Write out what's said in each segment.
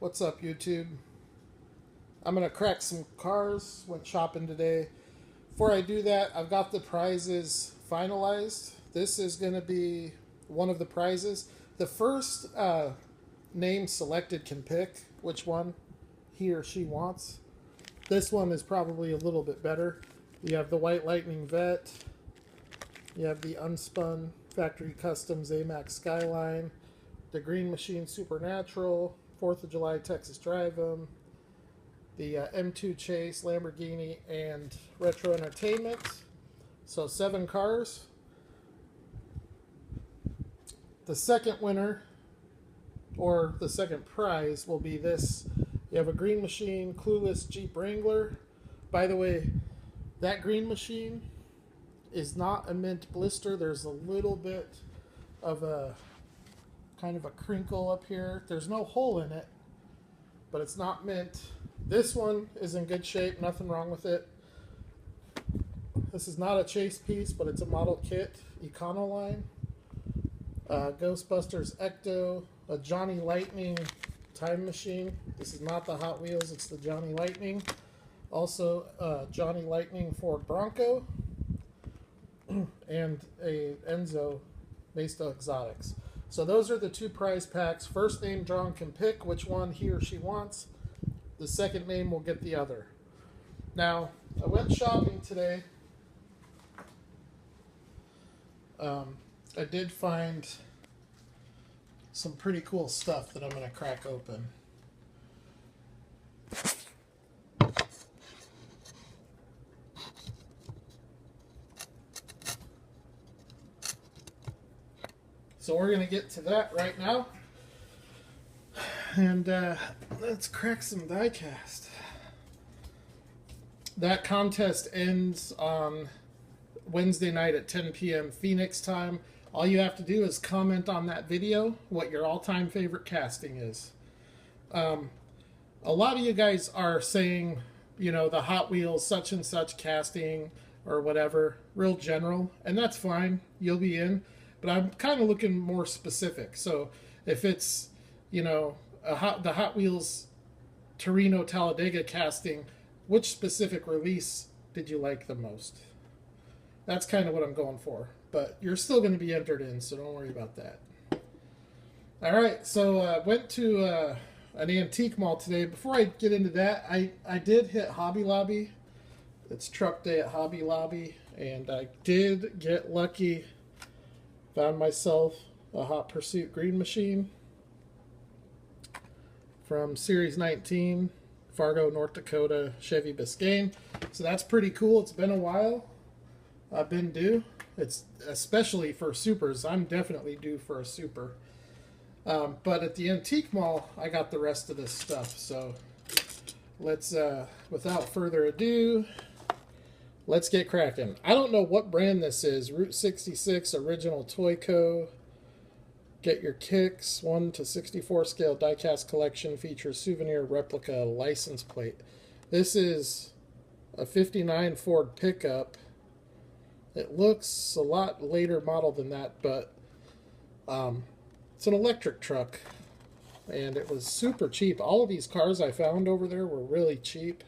What's up, YouTube? I'm gonna crack some cars. Went shopping today. Before I do that, I've got the prizes finalized. This is gonna be one of the prizes. The first name selected can pick which one he or she wants. This one is probably a little bit better. You have the White Lightning Vet. You have the Unspun Factory Customs AMAX Skyline. The Green Machine Supernatural. 4th of July Texas Drive-In. The M2 Chase, Lamborghini, and Retro Entertainment. So 7 cars. The second winner, or the second prize, will be this. You have a Green Machine Clueless Jeep Wrangler. By the way, that Green Machine is not a mint blister. There's a little bit of a kind of a crinkle up here. There's no hole in it, but it's not mint. This one is in good shape, nothing wrong with it. This is not a chase piece, but it's a model kit, Econoline. Ghostbusters Ecto, a Johnny Lightning time machine. This is not the Hot Wheels, it's the Johnny Lightning. Also, Johnny Lightning Ford Bronco, and a Enzo Mesta Exotics. So those are the 2 prize packs. First name drawn can pick which one he or she wants. The second name will get the other. Now, I went shopping today. I did find some pretty cool stuff that I'm going to crack open. So we're going to get to that right now. And let's crack some die-cast. That contest ends on Wednesday night at 10 p.m. Phoenix time. All you have to do is comment on that video what your all-time favorite casting is. A lot of you guys are saying, you know, the Hot Wheels such and such casting or whatever, real general, and that's fine. You'll be in. But I'm kind of looking more specific. So if it's, you know, the Hot Wheels Torino Talladega casting, which specific release did you like the most? That's kind of what I'm going for. But you're still going to be entered in, so don't worry about that. All right, so went to an antique mall today. Before I get into that, I did hit Hobby Lobby. It's truck day at Hobby Lobby, and I did get lucky. Found myself a Hot Pursuit Green Machine from Series 19, Fargo, North Dakota, Chevy Biscayne. So that's pretty cool. It's been a while. I've been due. It's especially for supers. I'm definitely due for a super. But at the antique mall, I got the rest of this stuff. So let's, without further ado, let's get cracking. I don't know what brand this is. Route 66 Original Toy Co. Get your kicks. 1 to 64 scale diecast collection features souvenir replica license plate. This is a 59 Ford pickup. It looks a lot later model than that, but it's an electric truck. And it was super cheap. All of these cars I found over there were really cheap.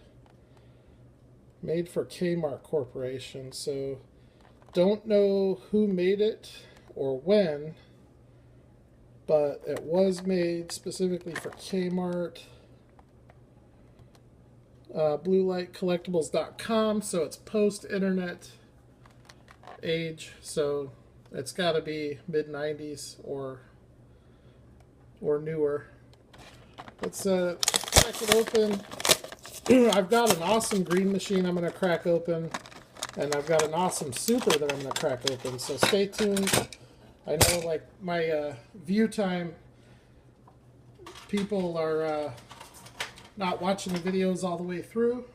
Made for Kmart Corporation, so don't know who made it or when, but it was made specifically for Kmart. BlueLightCollectibles.com, so it's post-internet age, so it's got to be mid-90s or newer. Let's crack it open. I've got an awesome Green Machine I'm going to crack open, and I've got an awesome Super that I'm going to crack open, so stay tuned. I know, like, my view time, people are not watching the videos all the way through,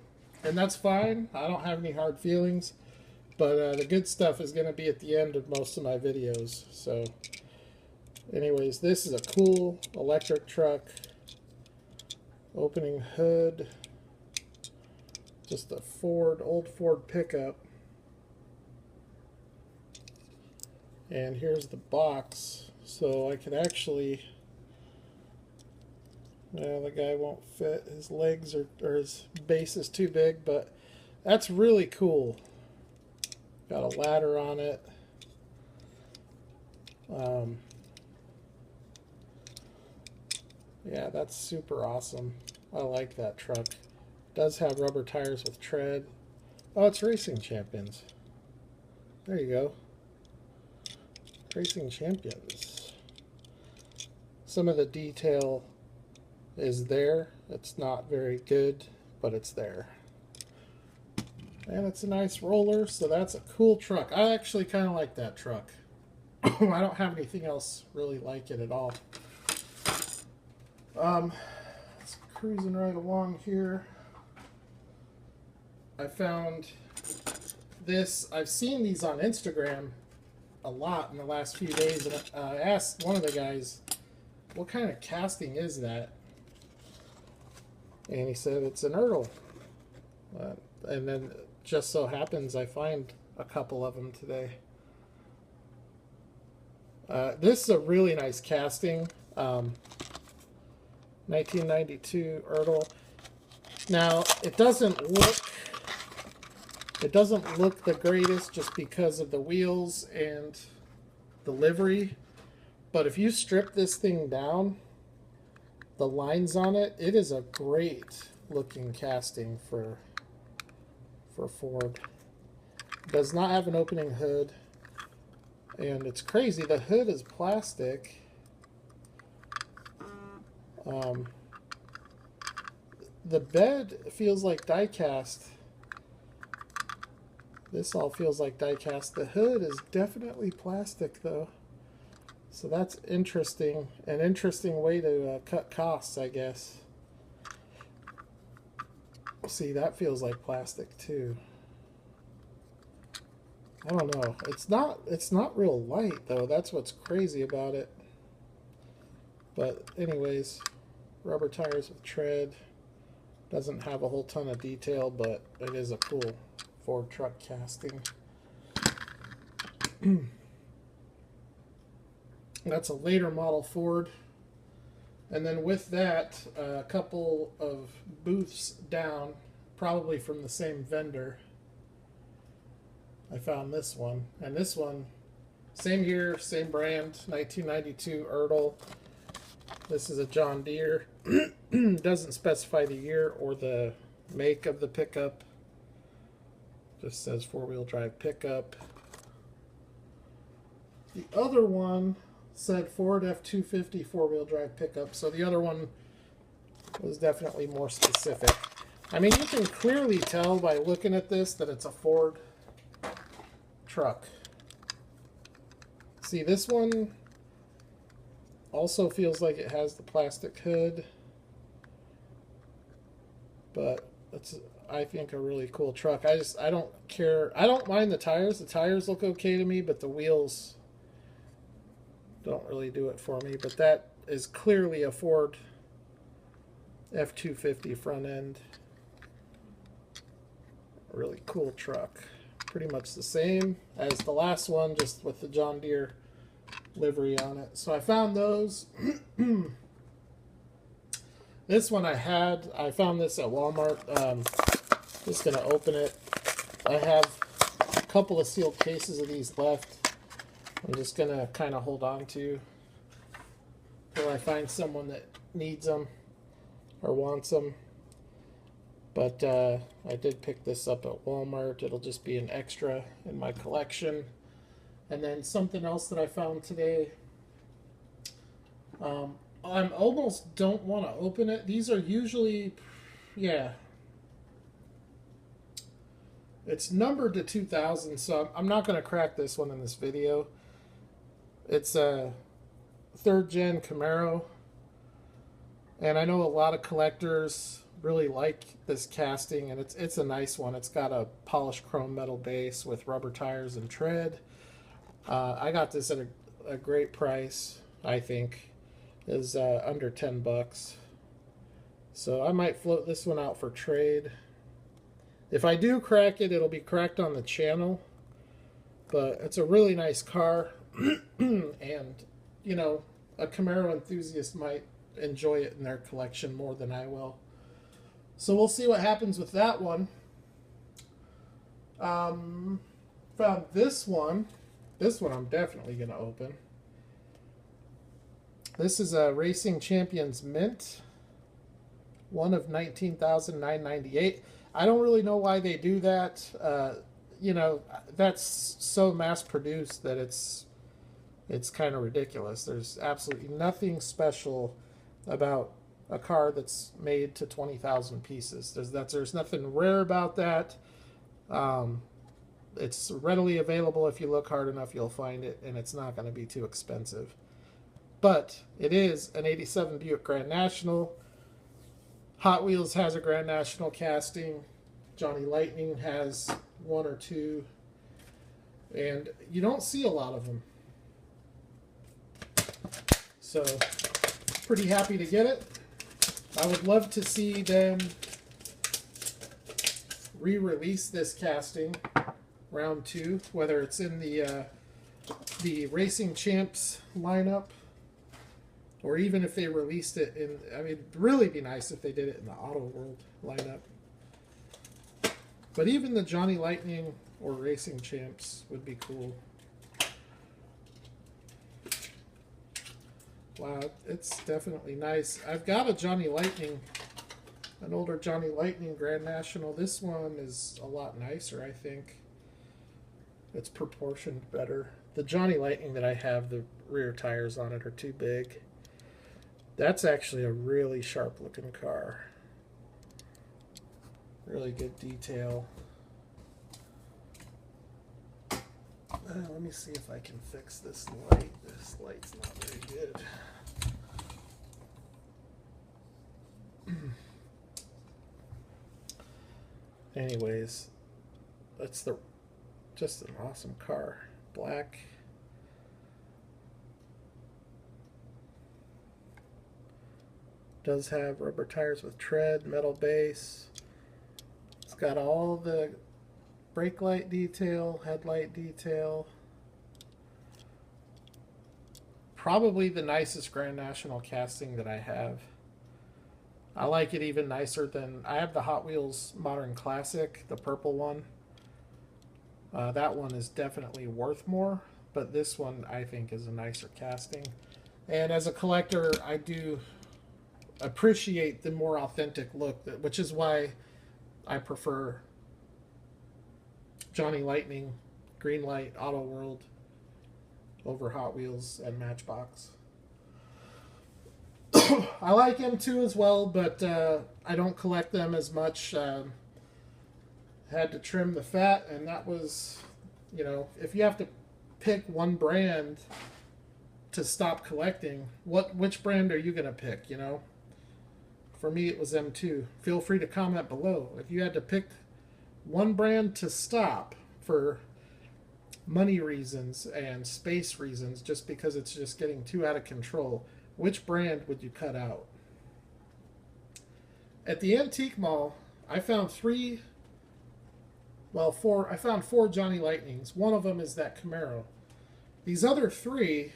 and that's fine. I don't have any hard feelings, but the good stuff is going to be at the end of most of my videos. So anyways, this is a cool electric truck. Opening hood. Just a old Ford pickup. And here's the box. So I could actually Yeah, the guy won't fit. His legs or his base is too big, but that's really cool. Got a ladder on it. Yeah, that's super awesome. I like that truck. Does have rubber tires with tread. Oh, it's Racing Champions. There you go. Racing Champions. Some of the detail is there. It's not very good, but it's there. And it's a nice roller, so that's a cool truck. I actually kind of like that truck. I don't have anything else really like it at all. It's cruising right along here. I found this. I've seen these on Instagram a lot in the last few days, and I asked one of the guys, what kind of casting is that? And he said it's an Ertl. And then just so happens I find a couple of them today. This is a really nice casting. 1992 Ertl. Now it doesn't look the greatest just because of the wheels and the livery, but if you strip this thing down, the lines on it, it is a great looking casting for Ford. It does not have an opening hood, and it's crazy, the hood is plastic. The bed feels like die cast. This all feels like die cast. The hood is definitely plastic though. So that's interesting. An interesting way to cut costs, I guess. See, that feels like plastic too. I don't know. It's not real light though. That's what's crazy about it. But anyways, rubber tires with tread. Doesn't have a whole ton of detail, but it is a cool Ford truck casting. That's a later model Ford. And then with that, a couple of booths down, probably from the same vendor, I found this one. And this one, same year, same brand, 1992 Ertl. This is a John Deere. Doesn't specify the year or the make of the pickup. Just says four-wheel drive pickup. The other one said Ford F-250 four-wheel drive pickup, so the other one was definitely more specific. I mean, you can clearly tell by looking at this that it's a Ford truck. See, this one also feels like it has the plastic hood, but it's, I think, a really cool truck. I don't care. I don't mind the tires. The tires look okay to me, but the wheels don't really do it for me. But that is clearly a Ford F-250 front end. A really cool truck. Pretty much the same as the last one, just with the John Deere livery on it. So I found those. This one I found this at Walmart. Just gonna open it. I have a couple of sealed cases of these left. I'm just gonna kind of hold on to till I find someone that needs them or wants them. But I did pick this up at Walmart. It'll just be an extra in my collection. And then something else that I found today. I almost don't want to open it. These are usually, yeah. It's numbered to 2000, so I'm not going to crack this one in this video. It's a 3rd gen Camaro. And I know a lot of collectors really like this casting, and it's a nice one. It's got a polished chrome metal base with rubber tires and tread. I got this at a great price, I think. Is under 10 bucks. So I might float this one out for trade. If I do crack it, it'll be cracked on the channel. But it's a really nice car. And, you know, a Camaro enthusiast might enjoy it in their collection more than I will. So we'll see what happens with that one. Found this one. This one I'm definitely going to open. This is a Racing Champions Mint. One of 19,998. I don't really know why they do that. You know, that's so mass produced that it's kind of ridiculous. There's absolutely nothing special about a car that's made to 20,000 pieces. There's nothing rare about that. It's readily available. If you look hard enough, you'll find it, and it's not going to be too expensive. But it is an 87 Buick Grand National. Hot Wheels has a Grand National casting. Johnny Lightning has one or two. And you don't see a lot of them. So, pretty happy to get it. I would love to see them re-release this casting, round 2, whether it's in the Racing Champs lineup, or even if they released it in, I mean, it'd really be nice if they did it in the Auto World lineup. But even the Johnny Lightning or Racing Champs would be cool. Wow, it's definitely nice. I've got a Johnny Lightning, an older Johnny Lightning Grand National. This one is a lot nicer, I think. It's proportioned better. The Johnny Lightning that I have, the rear tires on it are too big. That's actually a really sharp looking car. Really good detail. Let me see if I can fix this light. This light's not very good. Anyways, that's just an awesome car. Black. Does have rubber tires with tread, metal base. It's got all the brake light detail, headlight detail. Probably the nicest Grand National casting that I have. I like it even nicer than, I have the Hot Wheels Modern Classic, the purple one. That one is definitely worth more, but this one I think is a nicer casting. And as a collector, I do appreciate the more authentic look, which is why I prefer Johnny Lightning, Greenlight, Auto World over Hot Wheels and Matchbox. I like M2 as well, but I don't collect them as much. Had to trim the fat, and that was, you know, if you have to pick one brand to stop collecting, which brand are you going to pick, you know? For me, it was M2. Feel free to comment below. If you had to pick one brand to stop for money reasons and space reasons, just because it's just getting too out of control, which brand would you cut out? At the antique mall, I found four. I found 4 Johnny Lightnings. One of them is that Camaro. These other 3,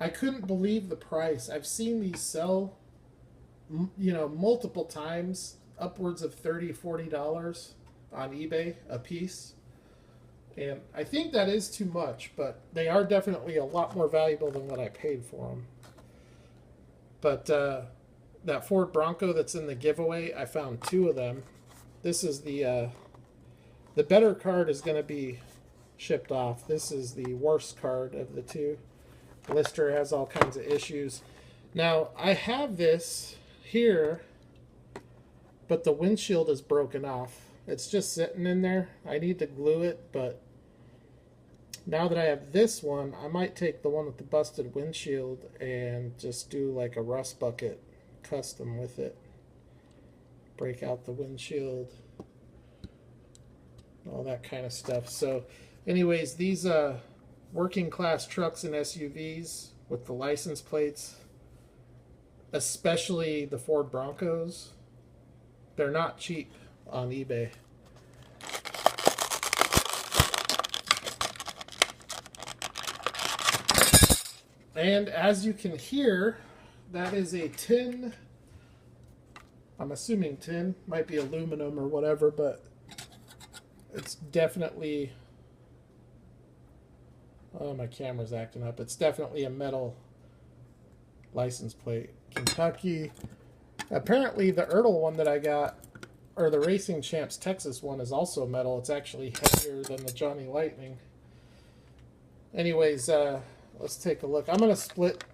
I couldn't believe the price. I've seen these sell, you know, multiple times, upwards of $30, $40 on eBay a piece. And I think that is too much, but they are definitely a lot more valuable than what I paid for them. But that Ford Bronco that's in the giveaway, I found 2 of them. This is the better card is going to be shipped off. This is the worst card of the 2. Blister has all kinds of issues. Now, I have this here, but the windshield is broken off. It's just sitting in there. I need to glue it, but now that I have this one, I might take the one with the busted windshield and just do like a rust bucket custom with it. Break out the windshield, all that kind of stuff. So anyways, these working class trucks and SUVs with the license plates, especially the Ford Broncos, they're not cheap on eBay. And as you can hear, that is a tin. I'm assuming tin, might be aluminum or whatever, but it's definitely, oh, my camera's acting up. It's definitely a metal license plate. Kentucky. Apparently the Ertl one that I got, or the Racing Champs Texas one, is also metal. It's actually heavier than the Johnny Lightning. Anyways, let's take a look. I'm going to split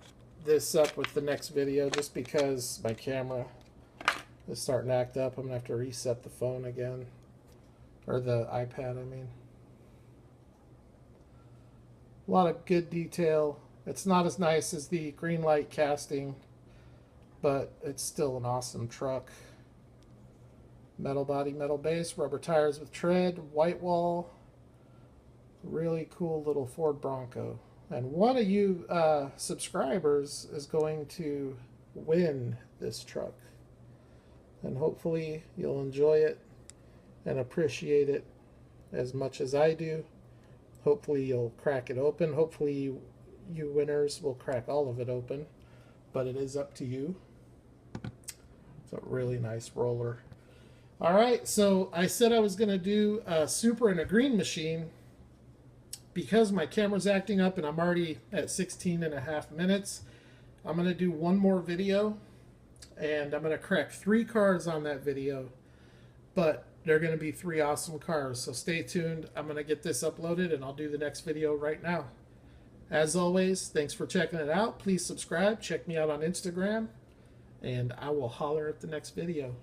this up with the next video just because my camera is starting to act up. I'm going to have to reset the phone again. Or the iPad, I mean. A lot of good detail. It's not as nice as the Greenlight casting, but it's still an awesome truck. Metal body, metal base, rubber tires with tread, white wall. Really cool little Ford Bronco. And one of you subscribers is going to win this truck. And hopefully you'll enjoy it and appreciate it as much as I do. Hopefully you'll crack it open. Hopefully you winners will crack all of it open. But it is up to you. It's a really nice roller. Alright, so I said I was going to do a super and a green machine. Because my camera's acting up and I'm already at 16.5 minutes, I'm going to do one more video. And I'm going to crack 3 cars on that video. But they're going to be 3 awesome cars. So stay tuned. I'm going to get this uploaded and I'll do the next video right now. As always, thanks for checking it out. Please subscribe. Check me out on Instagram. And I will holler at the next video.